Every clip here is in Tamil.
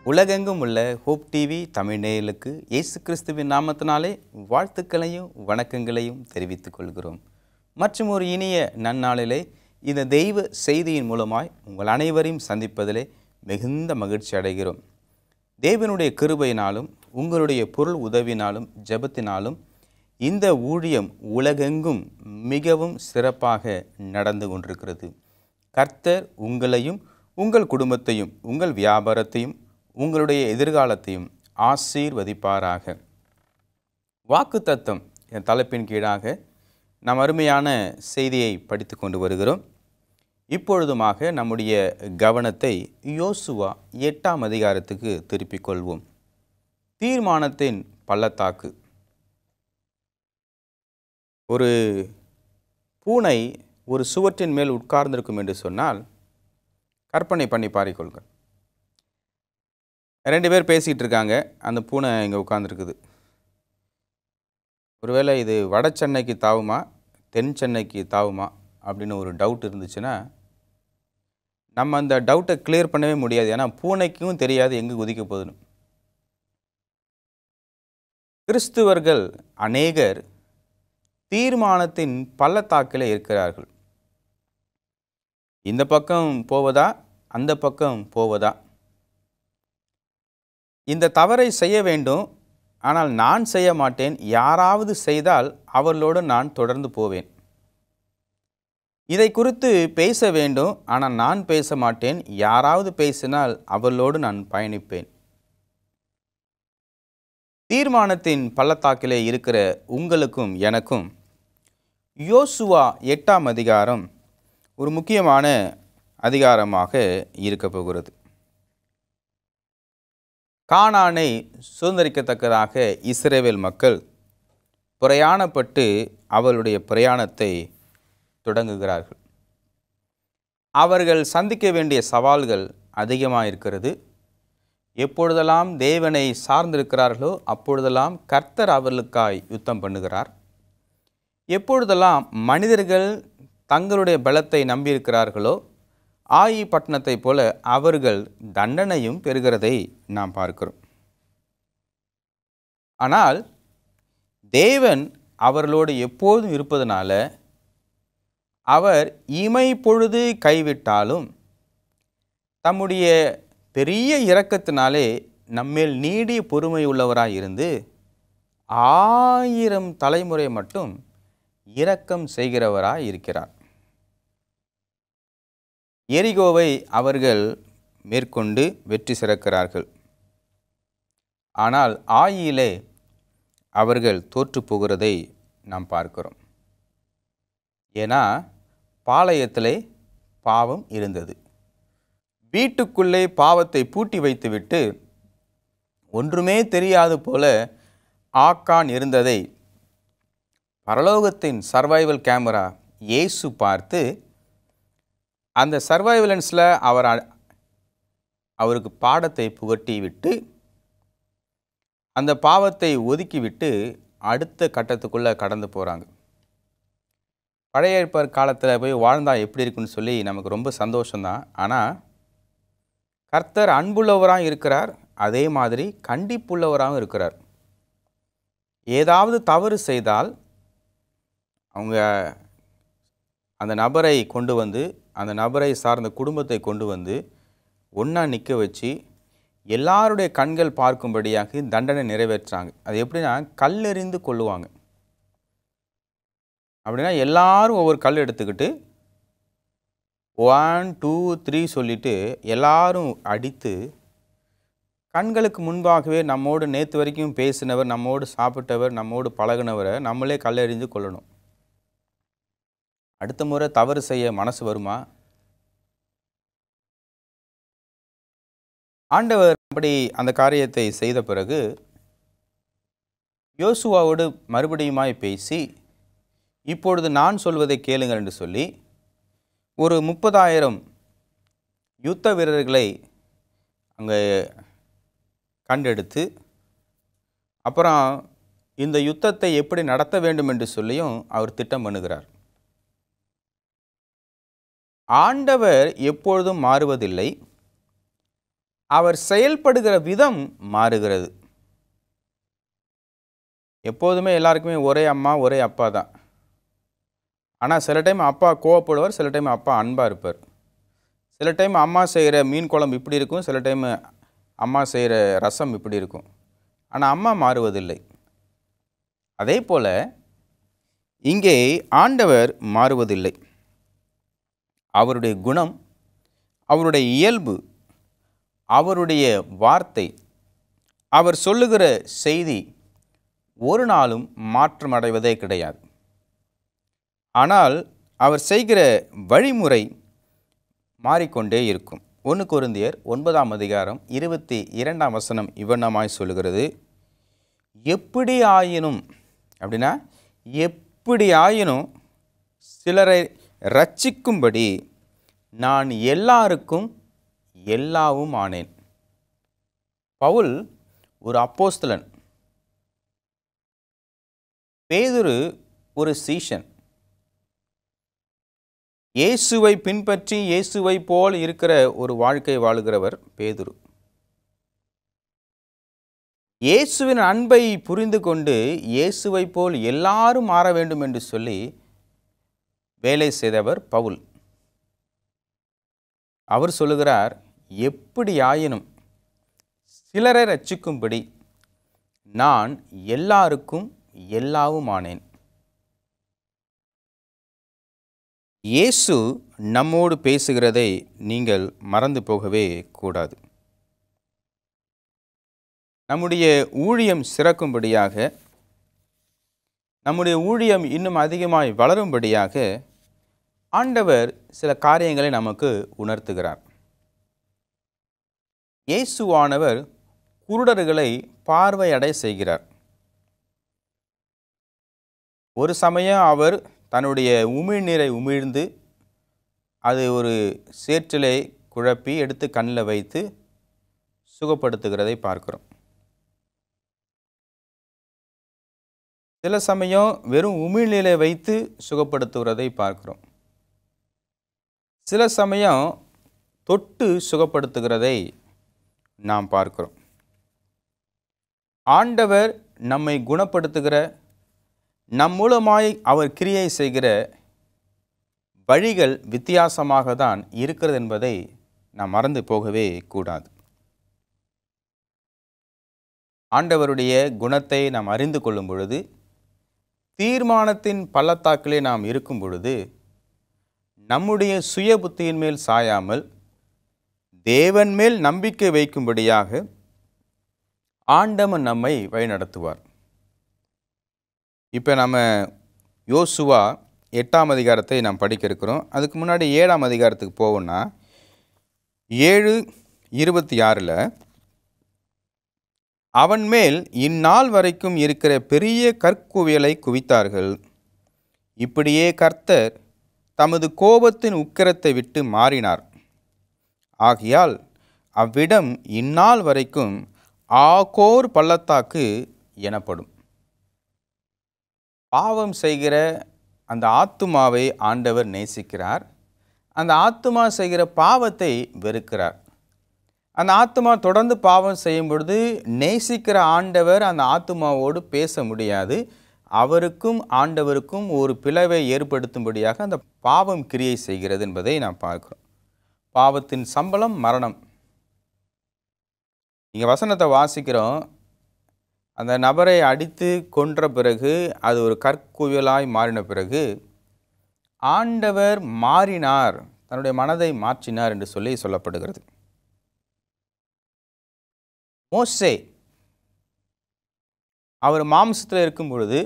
உலகெங்கும் உள்ள ஹோப் டிவி தமிழ் நேயர்களுக்கு இயேசு கிறிஸ்துவின் நாமத்தினாலே வாழ்த்துக்களையும் வணக்கங்களையும் தெரிவித்துக் கொள்கிறோம். மற்றும் ஒரு இனிய நன்னாளிலே இந்த தெய்வ செய்தியின் மூலமாய் உங்கள் அனைவரையும் சந்திப்பதிலே மிகுந்த மகிழ்ச்சி அடைகிறோம். தேவனுடைய கிருபையினாலும் உங்களுடைய பொருள் உதவினாலும் ஜெபத்தினாலும் இந்த ஊழியம் உலகெங்கும் மிகவும் சிறப்பாக நடந்து கொண்டிருக்கிறது. கர்த்தர் உங்களையும் உங்கள் குடும்பத்தையும் உங்கள் வியாபாரத்தையும் உங்களுடைய எதிர்காலத்தையும் ஆசீர்வதிப்பாராக. வாக்குத்தத்தம் என் தலைப்பின் கீழாக நாம் அருமையான செய்தியை படித்து கொண்டு வருகிறோம். இப்பொழுதுமாக நம்முடைய கவனத்தை யோசுவா 8ஆம் அதிகாரத்துக்கு திருப்பிக் கொள்வோம். தீர்மானத்தின் பள்ளத்தாக்கு. ஒரு பூனை ஒரு சுவற்றின் மேல் உட்கார்ந்திருக்கும் என்று சொன்னால் கற்பனை பண்ணி பாரிக்கொள்க. 2 பேர் பேசிகிட்டு இருக்காங்க, அந்த பூனை இங்கே உட்கார்ந்துருக்குது. ஒருவேளை இது வட சென்னைக்கு தாவுமா தென் சென்னைக்கு தாவுமா அப்படின்னு ஒரு டவுட் இருந்துச்சுன்னா நம்ம அந்த டவுட்டை கிளியர் பண்ணவே முடியாது. ஏன்னா பூனைக்கும் தெரியாது எங்கே குதிக்க போகுதுன்னு. கிறிஸ்துவர்கள் அநேகர் தீர்மானத்தின் பள்ளத்தாக்கில் இருக்கிறார்கள். இந்த பக்கம் போவதா அந்த பக்கம் போவதா, இந்த தவறை செய்ய வேண்டும் ஆனால் நான் செய்ய மாட்டேன், யாராவது செய்தால் அவர்களோடு நான் தொடர்ந்து போவேன். இதை குறித்து பேச வேண்டும் ஆனால் நான் பேச மாட்டேன், யாராவது பேசினால் அவர்களோடு நான் பயணிப்பேன். தீர்மானத்தின் பள்ளத்தாக்கிலே இருக்கிற உங்களுக்கும் எனக்கும் யோசுவா 8ஆம் அதிகாரம் ஒரு முக்கியமான அதிகாரமாக இருக்க போகிறது. கானானை சுதந்திரிக்கத்தக்கதாக இஸ்ரவேல் மக்கள் பிரயாணப்பட்டு அவர்களுடைய பிரயாணத்தை தொடங்குகிறார்கள். அவர்கள் சந்திக்க வேண்டிய சவால்கள் அதிகமாக இருக்கிறது. எப்பொழுதெல்லாம் தேவனை சார்ந்திருக்கிறார்களோ அப்பொழுதெல்லாம் கர்த்தர் அவர்களுக்காய் யுத்தம் பண்ணுகிறார். எப்பொழுதெல்லாம் மனிதர்கள் தங்களுடைய பலத்தை நம்பியிருக்கிறார்களோ ஆயி பட்டணத்தை போல அவர்கள் தண்டனையும் பெறுகிறதை நாம் பார்க்கிறோம். ஆனால் தேவன் அவர்களோடு எப்போதும் இருப்பதனால அவர் இமை பொழுது கைவிட்டாலும் தம்முடைய பெரிய இரக்கத்தினாலே நம்மேல் நீடிய பொறுமை உள்ளவராய் இருந்து 1000 தலைமுறை மட்டும் இரக்கம் செய்கிறவராய் இருக்கிறார். எரிகோவை அவர்கள் மேற்கொண்டு வெற்றி சிறக்கிறார்கள். ஆனால் ஆயிலே அவர்கள் தோற்று போகிறதை நாம் பார்க்கிறோம். ஏன்னா பாளையத்திலே பாவம் இருந்தது. வீட்டுக்குள்ளே பாவத்தை பூட்டி வைத்துவிட்டு ஒன்றுமே தெரியாது போல ஆக்கான் இருந்ததை பரலோகத்தின் சர்வைவல் கேமரா இயேசு பார்த்து அந்த சர்வைவலன்ஸில் அவருக்கு பாடத்தை புகட்டி விட்டு அந்த பாவத்தை ஒதுக்கிவிட்டு அடுத்த கட்டத்துக்குள்ளே கடந்து போகிறாங்க. பழைய ஏற்பாடு காலத்தில் போய் வாழ்ந்தால் எப்படி இருக்குன்னு சொல்லி நமக்கு ரொம்ப சந்தோஷம்தான். ஆனால் கர்த்தர் அன்புள்ளவராக இருக்கிறார், அதே மாதிரி கண்டிப்புள்ளவராகவும் இருக்கிறார். ஏதாவது தவறு செய்தால் அவங்க அந்த நபரை கொண்டு வந்து அந்த நபரை சார்ந்த குடும்பத்தை கொண்டு வந்து ஒன்றா நிற்க வச்சு எல்லாருடைய கண்கள் பார்க்கும்படியாக தண்டனை நிறைவேற்றாங்க. அது எப்படின்னா கல்லெறிந்து கொள்ளுவாங்க. அப்படின்னா எல்லாரும் ஒவ்வொரு கல் எடுத்துக்கிட்டு 1 2 3 சொல்லிட்டு எல்லாரும் அடித்து கண்களுக்கு முன்பாகவே நம்மோடு நேற்று வரைக்கும் பேசினவர், நம்மோடு சாப்பிட்டவர், நம்மோடு பழகினவரை நம்மளே கல்லெறிந்து கொள்ளணும். அடுத்த முறை தவறு செய்ய மனசு வருமா? ஆண்டவர் அப்படி அந்த காரியத்தை செய்த பிறகு யோசுவாவோடு மறுபடியுமாய் பேசி இப்பொழுது நான் சொல்வதை கேளுங்கள் என்று சொல்லி ஒரு 30,000 யுத்த வீரர்களை அங்கே கண்டெடுத்து அப்புறம் இந்த யுத்தத்தை எப்படி நடத்த வேண்டும் என்று சொல்லியும் அவர் திட்டம் பண்ணுகிறார். ஆண்டவர் எப்பொழுதும் மாறுவதில்லை. அவர் செயல்படுகிற விதம் மாறுகிறது. எப்போதுமே எல்லாருக்குமே ஒரே அம்மா ஒரே அப்பா தான். ஆனால் சில டைம் அப்பா கோவப்படுவார், சில டைம் அப்பா அன்பாக இருப்பார். சில டைம் அம்மா செய்கிற மீன் குழம்பு இப்படி இருக்கும், சில டைம் அம்மா செய்கிற ரசம் இப்படி இருக்கும். ஆனால் அம்மா மாறுவதில்லை. அதே போல் இங்கே ஆண்டவர் மாறுவதில்லை. அவருடைய குணம், அவருடைய இயல்பு, அவருடைய வார்த்தை, அவர் சொல்லுகிற செய்தி ஒரு நாளும் மாற்றம் அடைவதே கிடையாது. ஆனால் அவர் செய்கிற வழிமுறை மாறிக்கொண்டே இருக்கும். 1 கொரிந்தியர் 9ஆம் அதிகாரம் 22ஆம் வசனம் இவ்வண்ணமாய் சொல்லுகிறது, எப்படி ஆயினும் அப்படின்னா எப்படி ஆயினும் சிலரை இரட்சிக்கும்படி நான் எல்லாருக்கும் எல்லாவும் ஆனேன். பவுல் ஒரு அப்போஸ்தலன், பேதுரு ஒரு சீஷன். இயேசுவை பின்பற்றி இயேசுவை போல் இருக்கிற ஒரு வாழ்க்கை வாழுகிறவர் பேதுரு. இயேசுவின் அன்பை புரிந்து கொண்டு இயேசுவை போல் எல்லாரும் மாற வேண்டும் என்று சொல்லி வேலை செய்தவர் பவுல். அவர் சொல்லுகிறார், எப்படி ஆயினும் சிலரை ரட்சிக்கும்படி நான் எல்லாருக்கும் எல்லாவும் ஆனேன். இயேசு நம்மோடு பேசுகிறதை நீங்கள் மறந்து போகவே கூடாது. நம்முடைய ஊழியம் சிறக்கும்படியாக, நம்முடைய ஊழியம் இன்னும் அதிகமாய் வளரும்படியாக ஆண்டவர் சில காரியங்களை நமக்கு உணர்த்துகிறார். இயேசுவானவர் குருடர்களை பார்வையடை செய்கிறார். ஒரு சமயம் அவர் தன்னுடைய உமிழ்நீரை உமிழ்ந்து அது ஒரு சேற்றிலே குழப்பி எடுத்து கண்ணில் வைத்து சுகப்படுத்துகிறதை பார்க்கிறோம். சில சமயம் வெறும் உமிழ்நீரை வைத்து சுகப்படுத்துகிறதை பார்க்கிறோம். சில சமயம் தொட்டு சுகப்படுத்துகிறதை நாம் பார்க்கிறோம். ஆண்டவர் நம்மை குணப்படுத்துகிற, நம் மூலமாய் அவர் கிரியை செய்கிற வழிகள் வித்தியாசமாக தான் இருக்கிறது என்பதை நாம் மறந்து போகவே கூடாது. ஆண்டவருடைய குணத்தை நாம் அறிந்து கொள்ளும் பொழுது, தீர்மானத்தின் பள்ளத்தாக்கிலே நாம் இருக்கும் பொழுது, நம்முடைய சுய புத்தியின் மேல் சாயாமல் தேவன் மேல் நம்பிக்கை வைக்கும்படியாக ஆண்டவன் நம்மை வழிநடத்துவார். இப்போ நம்ம யோசுவா 8ஆம் அதிகாரத்தை நாம் படிக்க இருக்கிறோம். அதுக்கு முன்னாடி 7ஆம் அதிகாரத்துக்கு போவோம்னா 7:26 அவன் மேல் இந்நாள் வரைக்கும் இருக்கிற பெரிய கற்குவியலை குவித்தார்கள். இப்படியே கர்த்தர் தமது கோபத்தின் உக்கிரத்தை விட்டு மாறினார். ஆகையால் அவ்விடம் இந்நாள் வரைக்கும் ஆகோர் பள்ளத்தாக்கு எனப்படும். பாவம் செய்கிற அந்த ஆத்துமாவை ஆண்டவர் நேசிக்கிறார். அந்த ஆத்துமா செய்கிற பாவத்தை வெறுக்கிறார். அந்த ஆத்துமா தொடர்ந்து பாவம் செய்யும் பொழுது நேசிக்கிற ஆண்டவர் அந்த ஆத்துமாவோடு பேச முடியாது. அவருக்கும் ஆண்டவருக்கும் ஒரு பிளவை ஏற்படுத்தும்படியாக அந்த பாவம் கிரியை செய்கிறது என்பதை நாம் பார்க்கிறோம். பாவத்தின் சம்பளம் மரணம். இங்கே வசனத்தை வாசிக்கிறோம். அந்த நபரை அடித்து கொன்ற பிறகு, அது ஒரு கற்குவியலாய் மாறின பிறகு ஆண்டவர் மாறினார், தன்னுடைய மனதை மாற்றினார் என்று சொல்லி சொல்லப்படுகிறது. மோசே அவர் மாம்சத்தில் இருக்கும் பொழுது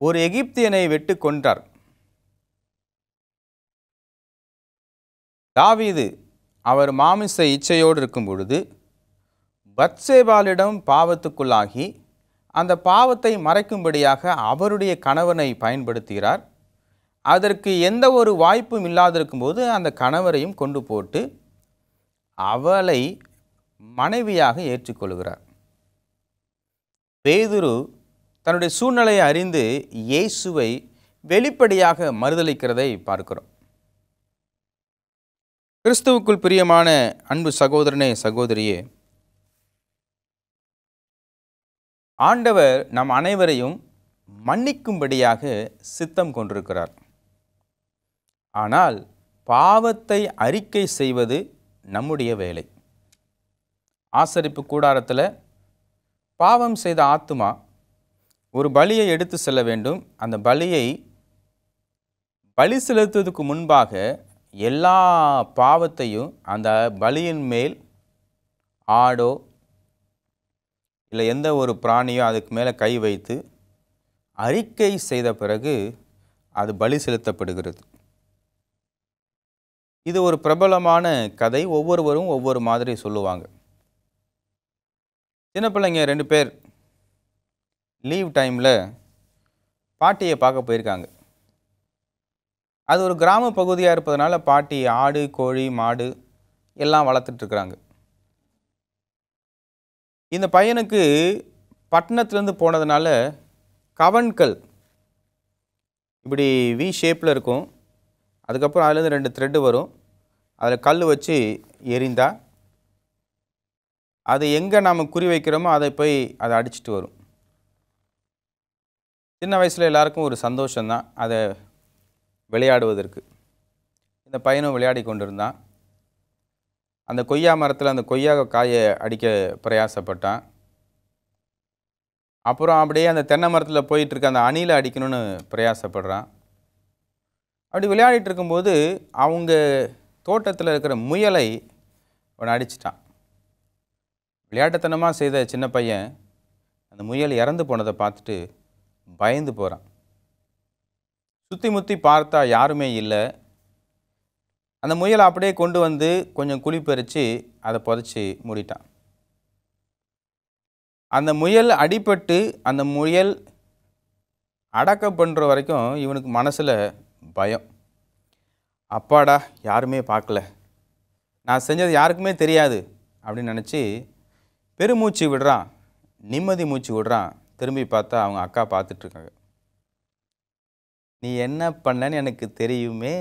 ஒரு எகிப்தியனை வெட்டு கொன்றார். தாவீது அவர் மாமிச இச்சையோடு இருக்கும் பொழுது பத்சேபாளிடம் பாவத்துக்குள்ளாகி அந்த பாவத்தை மறைக்கும்படியாக அவருடைய கணவனை பயன்படுத்துகிறார். அதற்கு எந்த ஒரு வாய்ப்பும் இல்லாதிருக்கும்போது அந்த கணவரையும் கொண்டு போட்டு அவளை மனைவியாக ஏற்றுக்கொள்கிறார். பேதுரு தன்னுடைய சூழ்நிலையை அறிந்து இயேசுவை வெளிப்படையாக மறுதலிக்கிறதை பார்க்கிறோம். கிறிஸ்துவுக்குள் பிரியமான அன்பு சகோதரனே, சகோதரியே, ஆண்டவர் நம் அனைவரையும் மன்னிக்கும்படியாக சித்தம் கொண்டிருக்கிறார். ஆனால் பாவத்தை அறிக்கை செய்வது நம்முடைய வேலை. ஆசரிப்பு கூடாரத்தில் பாவம் செய்த ஆத்துமா ஒரு பலியை எடுத்து செல்ல வேண்டும். அந்த பலியை பலி செலுத்துவதற்கு முன்பாக எல்லா பாவத்தையும் அந்த பலியின் மேல் ஆடோ இல்லை எந்த ஒரு பிராணியோ அதுக்கு மேலே கை வைத்து அறிக்கை செய்த பிறகு அது பலி செலுத்தப்படுகிறது. இது ஒரு பிரபலமான கதை. ஒவ்வொருவரும் ஒவ்வொரு மாதிரி சொல்லுவாங்க. சின்ன பிள்ளைங்க 2 பேர் லீவ் டைமில் பாட்டியை பார்க்க போயிருக்காங்க. அது ஒரு கிராம பகுதியாக இருப்பதனால பாட்டி ஆடு, கோழி, மாடு எல்லாம் வளர்த்துட்ருக்குறாங்க. இந்த பையனுக்கு பட்டணத்துலேருந்து போனதுனால கவன்கள் இப்படி வி ஷேப்பில் இருக்கும். அதுக்கப்புறம் அதுலேருந்து 2 த்ரெட்டு வரும். அதில் கல் வச்சு எரிந்தால் அது எங்கே நாம் குறி வைக்கிறோமோ அதை போய் அதை அடிச்சுட்டு வரும். சின்ன வயசில் எல்லாருக்கும் ஒரு சந்தோஷம்தான் அதை விளையாடுவதற்கு. இந்த பையனும் விளையாடி கொண்டிருந்தான். அந்த கொய்யா மரத்தில் அந்த கொய்யா காயை அடிக்க பிரயாசப்பட்டான். அப்புறம் அப்படியே அந்த தென்னை மரத்தில் போயிட்டுருக்க அந்த அணிலை அடிக்கணும்னு பிரயாசப்படுறான். அப்படி விளையாடிட்டு இருக்கும்போது அவங்க தோட்டத்தில் இருக்கிற முயலை அவனை அடிச்சிட்டான். விளையாட்டுத்தனமாக செய்த சின்ன பையன் அந்த முயல் இறந்து போனதை பார்த்துட்டு பயந்து போகிறான். சுற்றி முற்றி பார்த்தா யாருமே இல்லை. அந்த முயலை அப்படியே கொண்டு வந்து கொஞ்சம் குழி பறித்து அதை புதைச்சி மூடிட்டான். அந்த முயல் அடிபட்டு அந்த முயல் அடக்கம் பண்ணுற வரைக்கும் இவனுக்கு மனசில் பயம். அப்பாடா, யாருமே பார்க்கல, நான் செஞ்சது யாருக்குமே தெரியாது அப்படின்னு நினச்சி பெருமூச்சு விடுறான், நிம்மதி மூச்சு விடுறான். திரும்பி பார்த்தா அவங்க அக்கா பார்த்துட்ருக்காங்க. நீ என்ன பண்ணன்னு எனக்கு தெரியுமே,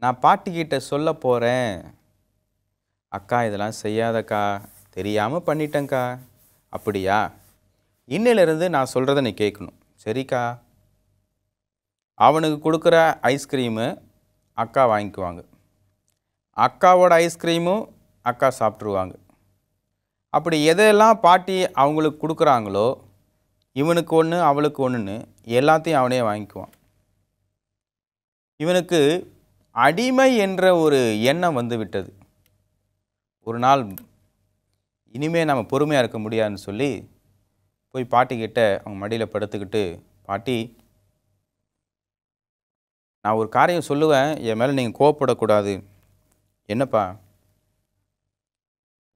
நான் பாட்டிக்கிட்ட சொல்ல போகிறேன். அக்கா இதெல்லாம் செய்யாதக்கா, தெரியாமல் பண்ணிட்டேங்க்கா. அப்படியா, இன்னிலிருந்து நான் சொல்கிறத நீ கேட்கணும். சரிக்கா. அவனுக்கு கொடுக்குற ஐஸ்கிரீமு அக்கா வாங்கிக்குவாங்க. அக்காவோட ஐஸ்கிரீமும் அக்கா சாப்பிட்ருவாங்க. அப்படி எதையெல்லாம் பாட்டி அவங்களுக்கு கொடுக்குறாங்களோ இவனுக்கு ஒன்று அவளுக்கு ஒன்றுன்னு எல்லாத்தையும் அவனே வாங்கிக்குவான். இவனுக்கு அடிமை என்ற ஒரு எண்ணம் வந்து விட்டது. ஒரு நாள் இனிமே நம்ம பொறுமையாக இருக்க முடியாதுன்னு சொல்லி போய் பாட்டிக்கிட்ட அவங்க மடியில் படுத்துக்கிட்டு, பாட்டி நான் ஒரு காரியம் சொல்லுவேன், என் மேலே நீங்கள் கோவப்படக்கூடாது. என்னப்பா?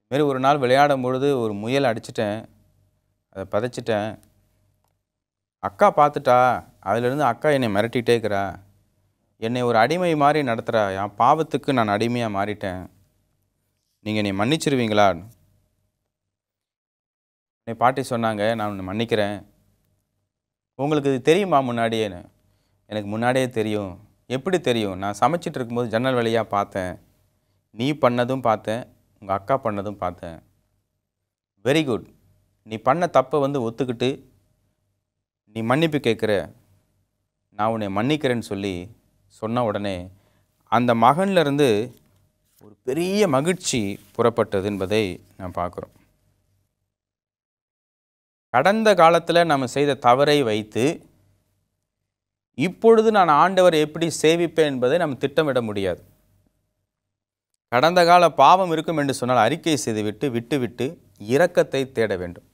இதுமாரி ஒரு நாள் விளையாடும் பொழுது ஒரு முயல் அடிச்சிட்டேன், அதை பதைச்சிட்டேன். அக்கா பார்த்துட்டா, அதிலிருந்து அக்கா என்னை மிரட்டிகிட்டே இருக்கிறா, என்னை ஒரு அடிமை மாதிரி நடத்துகிறா, என் பாவத்துக்கு நான் அடிமையாக மாறிட்டேன், நீங்கள் என்னை மன்னிச்சிருவீங்களா? என்னை பாட்டி சொன்னாங்க, நான் உன்னை மன்னிக்கிறேன். உங்களுக்கு இது தெரியுமா முன்னாடியேன்னு? எனக்கு முன்னாடியே தெரியும். எப்படி தெரியும்? நான் சமைச்சிட்டு இருக்கும்போது ஜன்னல் வழியாக பார்த்தேன், நீ பண்ணதும் பார்த்தேன், உங்கள் அக்கா பண்ணதும் பார்த்தேன். வெரி குட், நீ பண்ண தப்பை ஒத்துக்கிட்டு நீ மன்னிப்பு கேட்குற, நான் உன்னை மன்னிக்கிறேன்னு சொல்லி சொன்ன உடனே அந்த மகன்லேருந்து ஒரு பெரிய மகிழ்ச்சி புறப்பட்டது என்பதை நான் பார்க்குறோம். கடந்த காலத்தில் நம்ம செய்த தவறை வைத்து இப்பொழுது நான் ஆண்டவர் எப்படி சேவிப்பேன் என்பதை நம்ம திட்டமிட முடியாது. கடந்த கால பாவம் இருக்கும் என்று சொன்னால் அறிக்கை செய்துவிட்டு விட்டுவிட்டு இரக்கத்தை தேட வேண்டும்.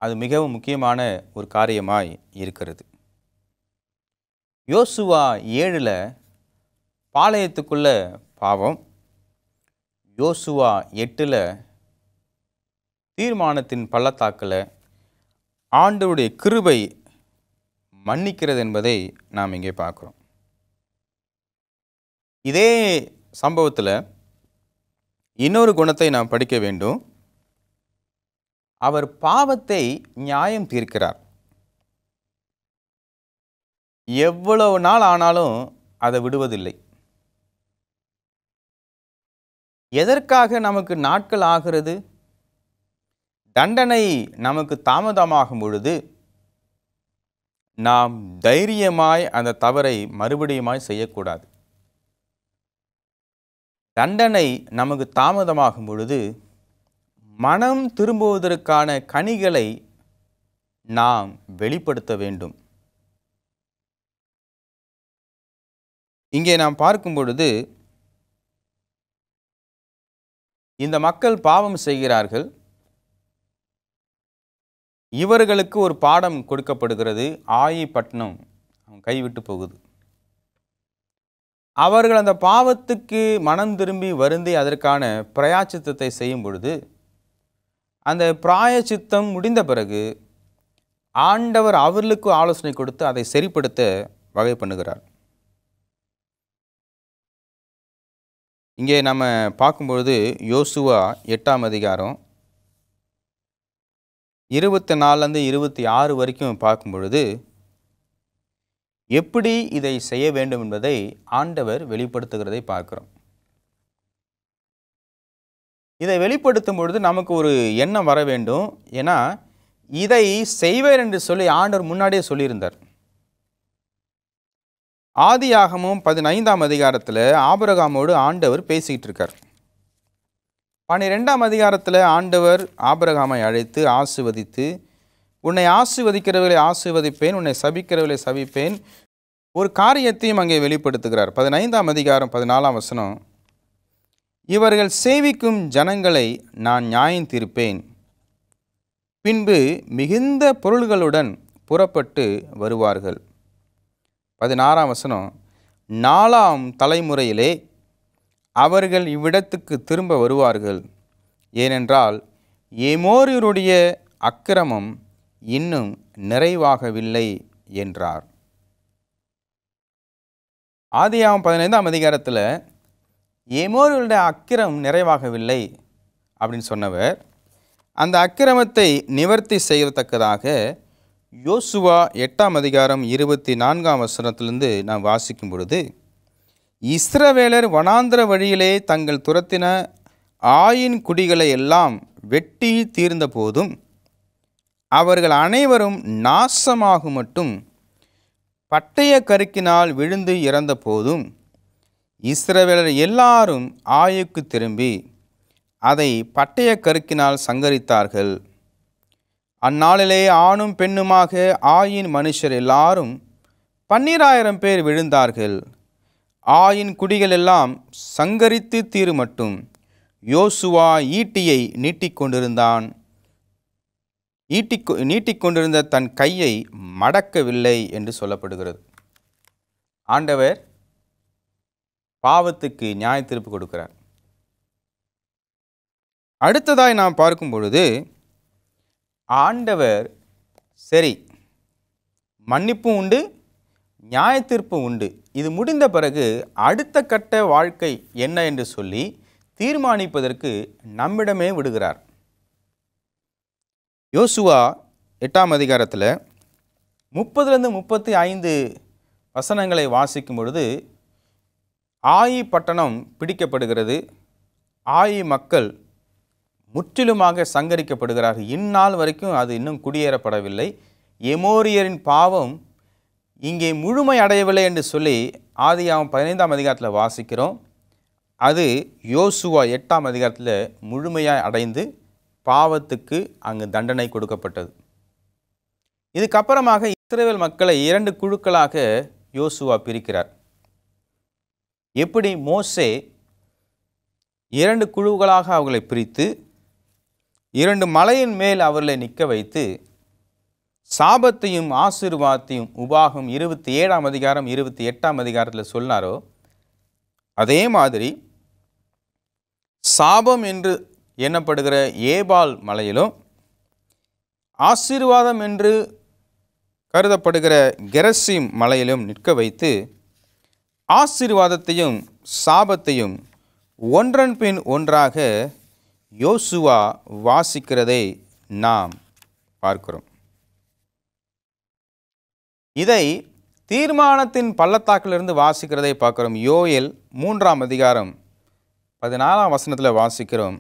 அது மிகவும் முக்கியமான ஒரு காரியமாய் இருக்கிறது. யோசுவா 7 பாளையத்துக்குள்ள பாவம், யோசுவா 8 தீர்மானத்தின் பள்ளத்தாக்கில் ஆண்டவருடைய கிருபை மன்னிக்கிறது என்பதை நாம் இங்கே பார்க்குறோம். இதே சம்பவத்தில் இன்னொரு குணத்தை நாம் படிக்க வேண்டும். அவர் பாவத்தை நியாயம் தீர்க்கிறார். எவ்வளவு நாள் ஆனாலும் அதை விடுவதில்லை. எதற்காக நமக்கு நாட்கள் ஆகிறது? தண்டனை நமக்கு தாமதமாகும் பொழுது நாம் தைரியமாய் அந்த தவறை மறுபடியுமாய் செய்யக்கூடாது. தண்டனை நமக்கு தாமதமாகும் பொழுது மனம் திரும்புவதற்கான கனிகளை நாம் வெளிப்படுத்த வேண்டும். இங்கே நாம் பார்க்கும் பொழுது இந்த மக்கள் பாவம் செய்கிறார்கள். இவர்களுக்கு ஒரு பாடம் கொடுக்கப்படுகிறது. ஆயி பட்டணம் கைவிட்டு போகுது. அவர்கள் அந்த பாவத்துக்கு மனம் திரும்பி வருந்தி அதற்கான பிராயச்சித்தத்தை செய்யும் பொழுது அந்த பிராயச்சித்தம் முடிந்த பிறகு ஆண்டவர் அவர்களுக்கு ஆலோசனை கொடுத்து அதை சரிப்படுத்த வகை பண்ணுகிறார். இங்கே நம்ம பார்க்கும்பொழுது யோசுவா 8ஆம் அதிகாரம் 24 26 வரைக்கும் பார்க்கும் பொழுது எப்படி இதை செய்ய வேண்டும் என்பதை ஆண்டவர் வெளிப்படுத்துகிறதை பார்க்கிறோம். இதை வெளிப்படுத்தும் பொழுது நமக்கு ஒரு எண்ணம் வர வேண்டும். ஏன்னா இதை செய்வேன் என்று சொல்லி ஆண்டவர் முன்னாடியே சொல்லியிருந்தார். ஆதியாகமம் 15ஆம் அதிகாரத்தில் ஆபிரகாமோடு ஆண்டவர் பேசிக்கிட்டு இருக்கார். 12ஆம் அதிகாரத்தில் ஆண்டவர் ஆபிரகாமை அழைத்து ஆசீர்வதித்து, உன்னை ஆசீர்வதிக்கிறவர்களை ஆசீர்வதிப்பேன், உன்னை சபிக்கிறவர்களை சபிப்பேன், ஒரு காரியத்தையும் அங்கே வெளிப்படுத்துகிறார். 15ஆம் அதிகாரம் 14ஆம் வசனம், இவர்கள் சேவிக்கும் ஜனங்களை நான் நியாயம் தீர்ப்பேன், பின்பு மிகுந்த பொருள்களுடன் புறப்பட்டு வருவார்கள். 16ஆம் வசனம், 4ஆம் தலைமுறையிலே அவர்கள் இவ்விடத்துக்கு திரும்ப வருவார்கள், ஏனென்றால் ஏமோரியருடைய அக்கிரமம் இன்னும் நிறைவாகவில்லை என்றார். ஆதியாகமம் 15ஆம் அதிகாரத்தில் ஏமோரியருடைய அக்கிரமம் நிறைவாகவில்லை அப்படின்னு சொன்னவர் அந்த அக்கிரமத்தை நிவர்த்தி செய்யத்தக்கதாக யோசுவா 8ஆம் அதிகாரம் 24ஆம் வசனத்திலிருந்து நாம் வாசிக்கும் பொழுது, இஸ்ரவேலர் வனாந்தர வழியிலே தங்கள் துரத்தின ஆயின் குடிகளை எல்லாம் வெட்டி தீர்ந்த போதும் அவர்கள் அனைவரும் நாசமாகும் மட்டும் பட்டய கருக்கினால் விழுந்து இறந்த போதும் இஸ்ரவேலர் எல்லாரும் ஆயுக்கு திரும்பி அதை பட்டய கருக்கினால் சங்கரித்தார்கள். அந்நாளிலே ஆணும் பெண்ணுமாக ஆயின் மனுஷர் எல்லாரும் 12000 பேர் விழுந்தார்கள். ஆயின் குடிகள் எல்லாம் சங்கரித்து தீரு மட்டும் யோசுவா ஈட்டியை நீட்டிக்கொண்டிருந்த தன் கையை மடக்கவில்லை என்று சொல்லப்படுகிறது. ஆண்டவர் பாவத்துக்கு நியாய தீர்ப்பு கொடுக்கிறார். அடுத்ததாய் நாம் பார்க்கும் பொழுது ஆண்டவர் சரி, மன்னிப்பும் உண்டு, நியாய தீர்ப்பும் உண்டு, இது முடிந்த பிறகு அடுத்த கட்ட வாழ்க்கை என்ன என்று சொல்லி தீர்மானிப்பதற்கு நம்மிடமே விடுகிறார். யோசுவா 8ஆம் அதிகாரத்தில் 30-35 வசனங்களை வாசிக்கும் பொழுது ஆயி பட்டணம் பிடிக்கப்படுகிறது. ஆயி மக்கள் முற்றிலுமாக சங்கரிக்கப்படுகிறார்கள். இந்நாள் வரைக்கும் அது இன்னும் குடியேறப்படவில்லை. எமோரியரின் பாவம் இங்கே முழுமை அடையவில்லை என்று சொல்லி ஆதியாகமம் 15ஆம் அதிகாரத்தில் வாசிக்கிறோம். அது யோசுவா 8ஆம் அதிகாரத்தில் முழுமையாக அடைந்து பாவத்துக்கு அங்கு தண்டனை கொடுக்கப்பட்டது. இதுக்கப்புறமாக இஸ்ரவேல் மக்களை 2 குழுக்களாக யோசுவா பிரிக்கிறார். எப்படி மோசே 2 குழுக்களாக அவர்களை பிரித்து 2 மலையின் மேல் அவர்களை நிற்க வைத்து சாபத்தையும் ஆசீர்வாதத்தையும் உபாகம் 27ஆம் அதிகாரம் 28ஆம் அதிகாரத்தில் சொன்னாரோ, அதே மாதிரி சாபம் என்று எண்ணப்படுகிற ஏபால் மலையிலும் ஆசீர்வாதம் என்று கருதப்படுகிற கெரசீம் மலையிலும் நிற்க வைத்து ஆசீர்வாதத்தையும் சாபத்தையும் ஒன்றன் பின் ஒன்றாக யோசுவா வாசிக்கிறதை நாம் பார்க்கிறோம். இதை தீர்மானத்தின் பள்ளத்தாக்கிலிருந்து வாசிக்கிறதை பார்க்கிறோம். யோயேல் 3ஆம் அதிகாரம் 14ஆம் வசனத்தில் வாசிக்கிறோம்,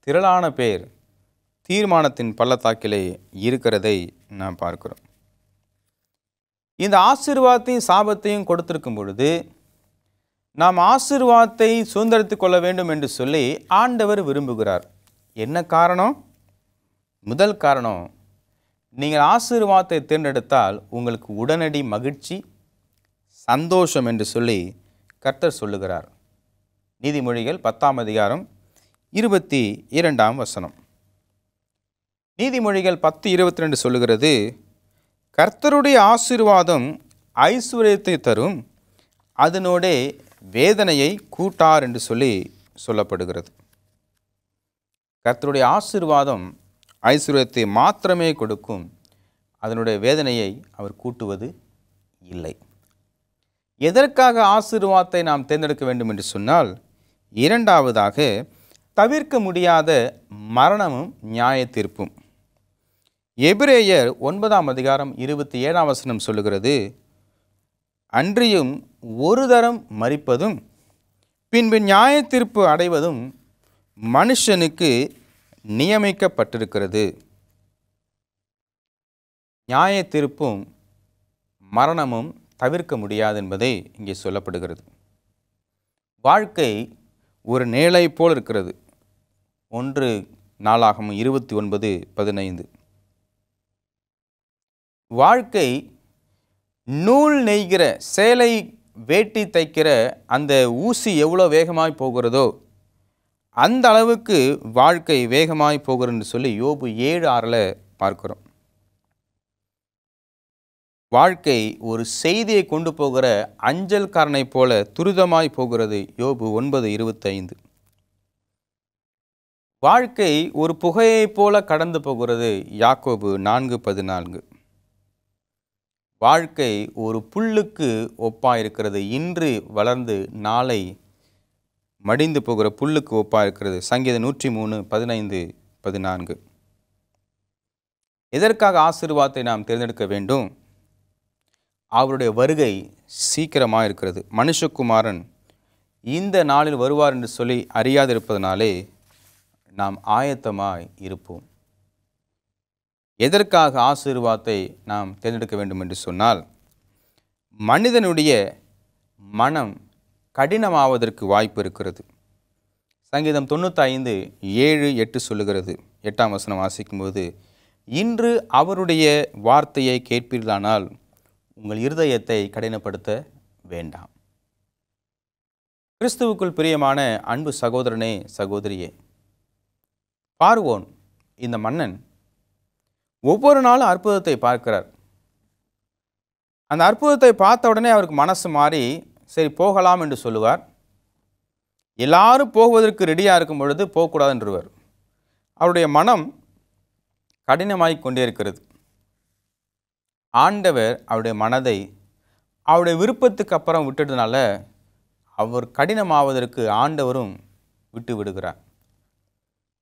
திரளான பேர் தீர்மானத்தின் பள்ளத்தாக்கிலே இருக்கிறதை நாம் பார்க்கிறோம். இந்த ஆசீர்வாதத்தையும் சாபத்தையும் கொடுத்திருக்கும் பொழுது நாம் ஆசீர்வாதத்தை சுதந்திரித்துக் கொள்ள வேண்டும் என்று சொல்லி ஆண்டவர் விரும்புகிறார். என்ன காரணம்? முதல் காரணம், நீங்கள் ஆசீர்வாதத்தை தேர்ந்தெடுத்தால் உங்களுக்கு உடனடி மகிழ்ச்சி, சந்தோஷம் என்று சொல்லி கர்த்தர் சொல்லுகிறார். நீதிமொழிகள் 10ஆம் அதிகாரம் 22ஆம் வசனம். நீதிமொழிகள் 10:22 சொல்லுகிறது, கர்த்தருடைய ஆசீர்வாதம் ஐஸ்வர்யத்தை தரும், அதனோடே வேதனையை கூட்டார் என்று சொல்லி சொல்லப்படுகிறது. கர்த்தருடைய ஆசீர்வாதம் ஐஸ்வர்யத்தை மாத்திரமே கொடுக்கும், அதனுடைய வேதனையை அவர் கூட்டுவது இல்லை. எதற்காக ஆசீர்வாதத்தை நாம் தேர்ந்தெடுக்க வேண்டும் என்று சொன்னால், இரண்டாவதாக தவிர்க்க முடியாத மரணமும் நியாய தீர்ப்பும். எபிரேயர் 9ஆம் அதிகாரம் 27ஆம் வசனம் சொல்லுகிறது, அன்றியும் ஒரு தரம் மரிப்பதும் பின்பு நியாய தீர்ப்பு அடைவதும் மனுஷனுக்கு நியமிக்கப்பட்டிருக்கிறது. நியாய தீர்ப்பும் மரணமும் தவிர்க்க முடியாது என்பதை இங்கே சொல்லப்படுகிறது. வாழ்க்கை ஒரு நிழலை போல் இருக்கிறது. 1 நாளாகமம் 29:15. வாழ்க்கை நூல் நெய்கிற, சேலை வேட்டி தைக்கிற அந்த ஊசி எவ்வளோ வேகமாய் போகிறதோ அந்த அளவுக்கு வாழ்க்கை வேகமாய் போகிறதுன்னு சொல்லி யோபு 7:6 பார்க்கிறோம். வாழ்க்கை ஒரு செய்தியை கொண்டு போகிற அஞ்சல்காரனை போல துரிதமாய் போகிறது. யோபு 9:25. வாழ்க்கை ஒரு புகையைப் போல கடந்து போகிறது. யாக்கோபு 4:14. வாழ்க்கை ஒரு புல்லுக்கு ஒப்பாயிருக்கிறது. இன்று வளர்ந்து நாளை மடிந்து போகிற புல்லுக்கு ஒப்பாயிருக்கிறது. சங்கீதம் 103:15-14. எதற்காக ஆசீர்வாதத்தை நாம் தேர்ந்தெடுக்க வேண்டும்? அவருடைய வருகை சீக்கிரமாக இருக்கிறது. மனுஷகுமாரன் இந்த நாளில் வருவார் என்று சொல்லி அறியாதிருப்பதனாலே நாம் ஆயத்தமாய் இருப்போம். எதற்காக ஆசீர்வாதத்தை நாம் தேர்ந்தெடுக்க வேண்டும் என்று சொன்னால், மனிதனுடைய மனம் கடினமாவதற்கு வாய்ப்பு இருக்கிறது. சங்கீதம் 95:7-8 சொல்லுகிறது. 8ஆம் வசனம் வாசிக்கும்போது, இன்று அவருடைய வார்த்தையை கேட்பீர்களானால் உங்கள் இருதயத்தை கடினப்படுத்த வேண்டாம். கிறிஸ்துவுக்குள் பிரியமான அன்பு சகோதரனே, சகோதரியே, பார்வோன் இந்த மன்னன் ஒவ்வொரு நாளும் அற்புதத்தை பார்க்கிறார். அந்த அற்புதத்தை பார்த்த உடனே அவருக்கு மனசு மாறி சரி போகலாம் என்று சொல்லுவார். எல்லாரும் போவதற்கு ரெடியாக இருக்கும் பொழுது போகக்கூடாதுன்றவர். அவருடைய மனம் கடினமாய் கொண்டே இருக்கிறது. ஆண்டவர் அவருடைய மனதை அவருடைய விருப்பத்துக்கு அப்புறம் விட்டுட்டதுனால அவர் கடினமாவதற்கு ஆண்டவரும் விட்டு விடுகிறார்.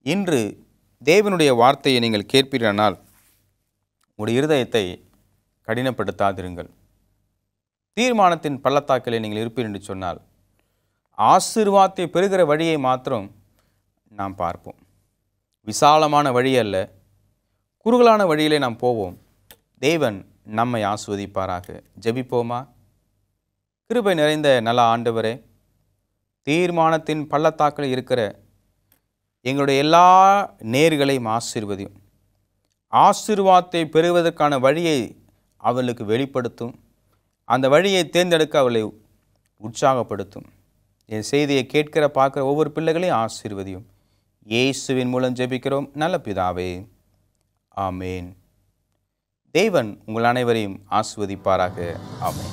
இன்று தேவனுடைய வார்த்தையை நீங்கள் கேட்பீர்களானால் உங்களுடைய இருதயத்தை கடினப்படுத்தாதிருங்கள். தீர்மானத்தின் பள்ளத்தாக்கிலே நீங்கள் இருப்பீர் என்று சொன்னால் ஆசீர்வாதத்தை பெறுகிற வழியை மாத்திரம் நாம் பார்ப்போம். விசாலமான வழி அல்ல, குறுகலான வழியிலே நாம் போவோம். தேவன் நம்மை ஆசீர்வதிப்பாராக. ஜெபிப்போமா? கிருபை நிறைந்த நல்ல ஆண்டவரே, தீர்மானத்தின் பள்ளத்தாக்கில் இருக்கிற எங்களுடைய எல்லா நேர்களையும் ஆசீர்வதியும். ஆசீர்வாதத்தை பெறுவதற்கான வழியை அவர்களுக்கு வெளிப்படுத்தும். அந்த வழியை தேர்ந்தெடுக்க அவளை உற்சாகப்படுத்தும். என் செய்தியை கேட்கிற பார்க்குற ஒவ்வொரு பிள்ளைகளையும் ஆசீர்வதியும். இயேசுவின் மூலம் ஜெபிக்கிறோம் நல்ல பிதாவே, ஆமேன். தேவன் உங்கள் அனைவரையும் ஆசீர்வதிப்பாராக. ஆமேன்.